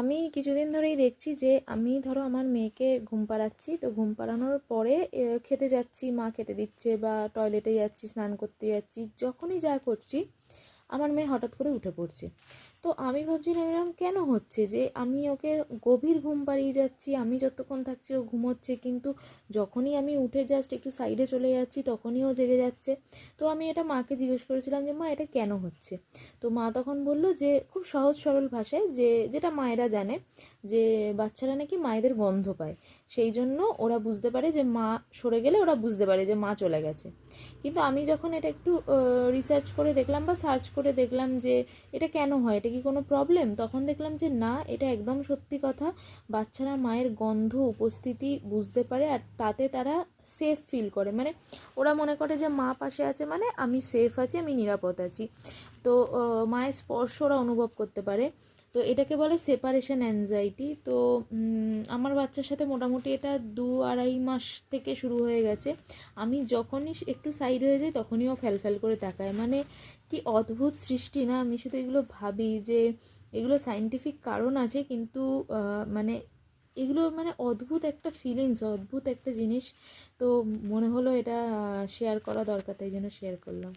আমি কিছুদিন ধরেই দেখছি যে আমি ধরো আমার মেয়েকে ঘুম পাড়াচ্ছি, তো ঘুম পাড়ানোর পরে খেতে যাচ্ছি, মা খেতে দিচ্ছে বা টয়লেটে যাচ্ছি, স্নান করতে যাচ্ছি, যখনই যা করছি আমার মেয়ে হঠাৎ করে উঠে পড়ছে। তো আমি ভাবছিলাম এরকম কেন হচ্ছে, যে আমি ওকে গভীর ঘুম পাড়িয়ে যাচ্ছি, আমি যতক্ষণ থাকছি ও ঘুমোচ্ছে, কিন্তু যখনই আমি উঠে জাস্ট একটু সাইডে চলে যাচ্ছি তখনই ও জেগে যাচ্ছে। তো আমি এটা মাকে জিজ্ঞেস করেছিলাম যে মা এটা কেন হচ্ছে। তো মা তখন বলল যে খুব সহজ সরল ভাষায়, যে যেটা মায়েরা জানে, যে বাচ্চারা নাকি মায়েদের গন্ধ পায়, সেই জন্য ওরা বুঝতে পারে যে মা সরে গেলে ওরা বুঝতে পারে যে মা চলে গেছে। কিন্তু আমি যখন এটা একটু রিসার্চ করে দেখলাম বা সার্চ করে দেখলাম যে এটা কেন হয়, এটা কি কোনো প্রবলেম, তখন দেখলাম যে না, এটা একদম সত্যি কথা। বাচ্চারা মায়ের গন্ধ উপস্থিতি বুঝতে পারে আর তাতে তারা সেফ ফিল করে, মানে ওরা মনে করে যে মা পাশে আছে মানে আমি সেফ আছি, আমি নিরাপদ আছি। তো মায়ের স্পর্শ ওরা অনুভব করতে পারে। তো এটাকে বলে সেপারেশন অ্যাংজাইটি। তো আমার বাচ্চার সাথে মোটামুটি এটা 2-2.5 মাস থেকে শুরু হয়ে গেছে। আমি যখনই একটু সাইড হয়ে যাই তখনই ও ফ্যাল করে তাকায়, মানে কি অদ্ভুত সৃষ্টি না। আমি শুধু এগুলো ভাবি যে এগুলো সায়েন্টিফিক কারণ আছে, কিন্তু মানে এগুলো মানে অদ্ভুত একটা ফিলিংস, অদ্ভুত একটা জিনিস। তো মনে হলো এটা শেয়ার করা দরকার, তাই জন্য শেয়ার করলাম।